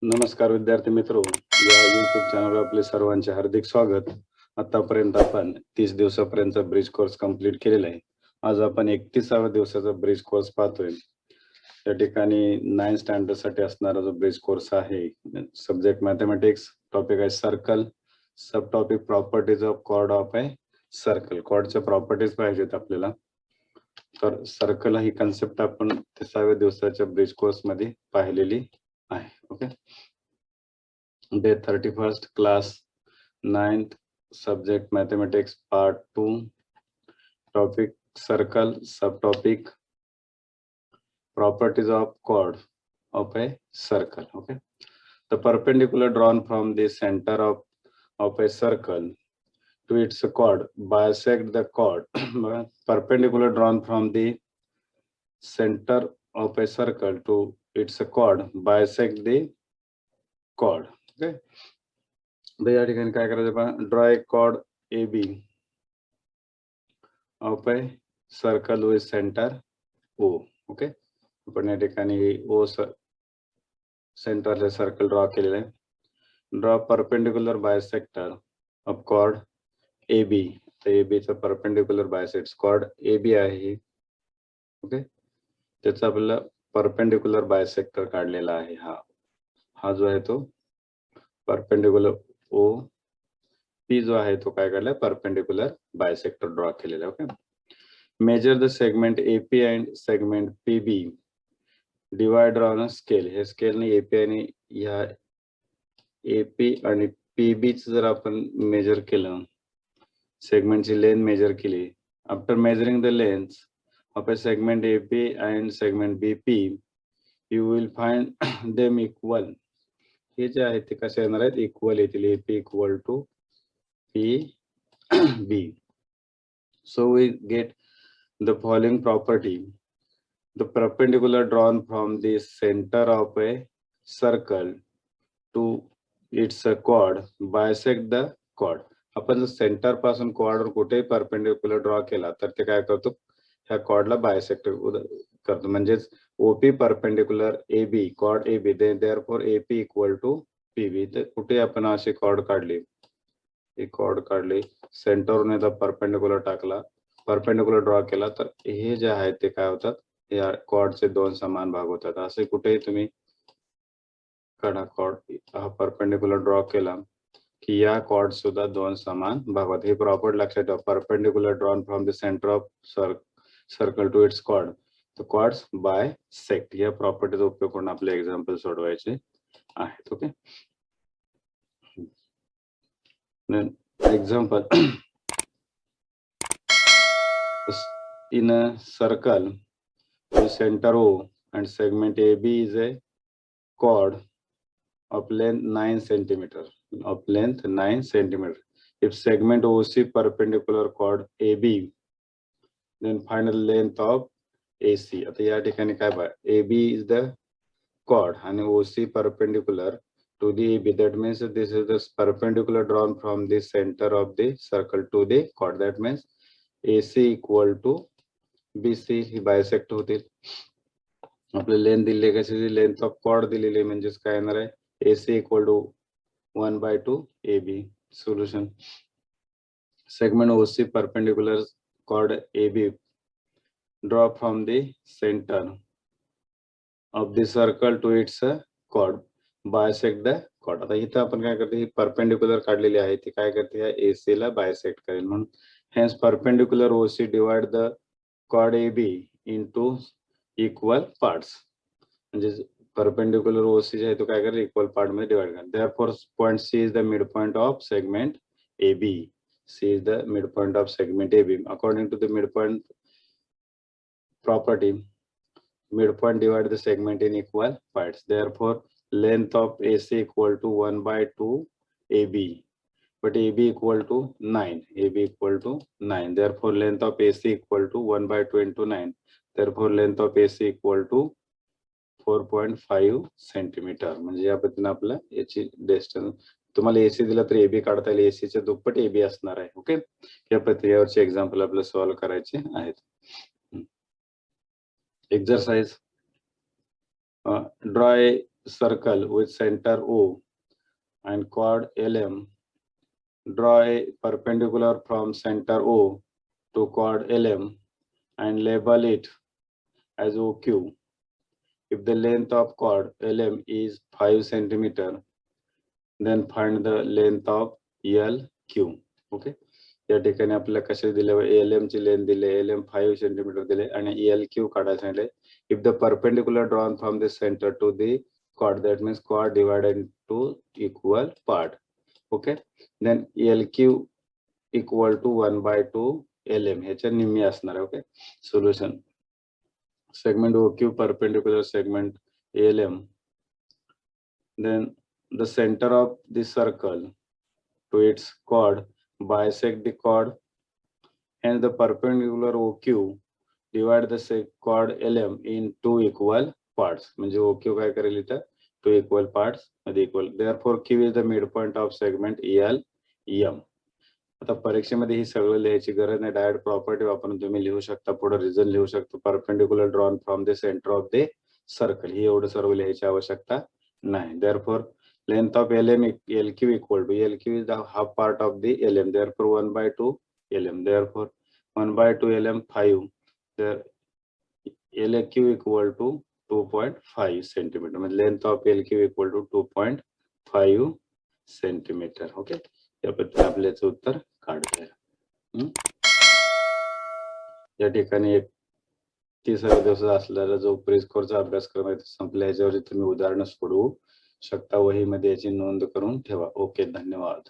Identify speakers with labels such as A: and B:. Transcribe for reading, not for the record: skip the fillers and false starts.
A: नमस्कार विद्यार्थी मित्रो, या यूट्यूब चॅनलवर आपले सर्वांचे हार्दिक स्वागत. आतापर्यंत आपण 30 दिवसापर्यंत ब्रिज कोर्स कंप्लीट केलेला आहे. आज आपण 31व्या दिवसाचा ब्रिज कोर्स पाहतोय. या ठिकाणी 9th स्टँडर्ड साठी असणारा जो ब्रिज कोर्स आहे, सब्जेक्ट मॅथमेटिक्स, टॉपिक आहे circle, sub topic properties of chord of a circle. कॉर्डच्या प्रॉपर्टीज पाहिजेत आपल्याला. तर सर्कल ही कन्सेप्ट आपण 30व्या दिवसाच्या ब्रिज कोर्स मध्ये पाहिलेली आहे. Okay, day 31st class 9th subject mathematics part 2, topic circle, subtopic properties of chord of a circle. Okay, the perpendicular drawn from the center of a circle to its chord bisect the chord. Perpendicular drawn from the center of a circle to its chord bisect the chord. Okay, या ठिकाणी काय करायचं पहा, draw a chord A B of a circle with centre O. Okay, आपण या ठिकाणी O सेंटरला circle draw केलेलं आहे. Draw perpendicular bisector of chord A B. तर ए बी चा perpendicular bisect chord A B आहे. ओके, त्याचा आपल्याला परपेंडिक्युलर बायसेक्टर काढलेला आहे. हा जो आहे तो परपेंडिक्युलर ओ, पी जो आहे तो काय काढलाय, परपेंडिक्युलर बायसेक्टर ड्रॉ केलेला. Okay, measure the segment AP and segment PB divider on a scale. हे स्केलने एपी आणि या एपी आणि पीबी जर आपण मेजर केलं, सेगमेंटची लेंथ मेजर केली, after measuring the length of a segment AP and segment BP you will find them equal. हे जे आहे ते कसे येणार आहेत, इक्वल येतील. AP equal to PB. So we get the following property. The perpendicular drawn from the center of a circle to its chord bisect the chord. आपण जर सेंटर पासून chord वर कुठेही परपेंडिक्युलर ड्रॉ केला तर ते काय करतो, ह्या कॉर्डला बायसेक्ट करतो. म्हणजेच OP perpendicular AB, chord AB, therefore AP equal to PB. तर कुठे आपण अशी कॉर्ड काढली, एक कॉर्ड काढली, सेंटरवरून याचा परपेंडिक्युलर टाकला, परपेंडिक्युलर ड्रॉ केला, तर हे जे आहे ते काय होतात, या कॉर्डचे दोन समान भाग होतात. असे कुठेही तुम्ही काढा कॉर्ड, हा परपेंडिक्युलर ड्रॉ केला की या कॉर्ड सुद्धा दोन समान भाग होतात. हे प्रॉपर्टी लक्षात ठेवा. Perpendicular drawn from the centre of circle to its chord, the chords bisect. या प्रॉपर्टीचा उपयोग करून आपले एक्झाम्पल सोडवायचे आहेत. ओके, example. In a circle with center O and segment AB is a chord of length 9 centimeter. Of length 9 centimeter. If segment OC perpendicular chord AB, then find the length of AC. आता या ठिकाणी काय बघा, AB is the chord and OC perpendicular to the AB. That means this is the perpendicular drawn from the center of the circle to the chord. That means AC equal to BC he bisect होतील. आपले length दिली, कशी length of chord दिलेली, म्हणजेच काय येणार आहे, AC equal to 1/2 AB. Solution, segment OC perpendicular chord AB draw from the centre of the circle to its chord bisect the chord. आता इथं आपण काय करते, ही परपेंडिक्युलर काढलेली आहे, ती काय करते, या AC ला बायसेक्ट करेल. म्हणून hence perpendicular OC divide the chord AB into equal parts. म्हणजे परपेंडिक्युलर OC जे आहे तो काय करेल, इक्वल पार्ट मध्ये डिवाइड करेल. therefore point C is the midpoint of segment AB. C is the midpoint of segment AB. According to the midpoint property, midpoint divide the segment in equal parts. Therefore length of AC equal to 1/2 AB, but AB equal to 9. AB equal to 9. Therefore length of AC equal to 1/2 into 9. Therefore length of AC equal to 4.5 centimetre. म्हणजे या पद्धतीने आपलं याची distance, तुम्हाला AC दिला तर AB काढता येईल, AC च्या दुप्पट AB असणार आहे. ओके, या पद्धतीवरचे एक्झाम्पल आपल्याला सॉल्व्ह करायचे आहेत. Exercise, draw a circle with center O and chord LM, draw a perpendicular from center O to chord LM and label it as OQ. If the length of chord LM is 5 centimeter, then find the length of LQ. Okay. या ठिकाणी आपल्याला कसे दिले LM ची length दिले, LM 5 centimetre दिले आणि LQ काढायला सांगितले. If the perpendicular drawn from the center to the chord, that means chord divided into equal part. Okay, then LQ equal to 1/2 LM, ह्याच्या निम्मी असणार आहे. Okay, solution segment OQ perpendicular segment ALM, then the center of the circle to its chord bisect the chord, and the perpendicular OQ divide the chord LM in two equal parts. म्हणजे OQ काय करेल इथं two equal parts मध्ये equal. Therefore Q is the midpoint of segment ELM. आता परीक्षेमध्ये ही सगळं लिहायची गरज नाही, डायरेक्ट प्रॉपर्टी वापरून तुम्ही लिहू शकता, पुढे रिझन लिहू शकता. Perpendicular drawn from the centre of the circle, ही एवढं सर्व लिहायची आवश्यकता नाही. Therefore length of LM LQ equal to LQ is the half part of the LM, therefore 1/2 LM, therefore 1/2 LM 5, तर LQ इक्वल टू 2.5 सेंटीमीटर, म्हणजे length of LQ equal to 2.5 centimetre. Okay, या पद्धतीने आपल्याचं उत्तर काढता येईल. या ठिकाणी एक 30 दिवस असलेला जो प्री स्कोरचा अभ्यासक्रम आहे संपला, याच्यावरती तुम्ही उदाहरणं सोडवू शकता. वहीमध्ये याची नोंद करून ठेवा. ओके, धन्यवाद.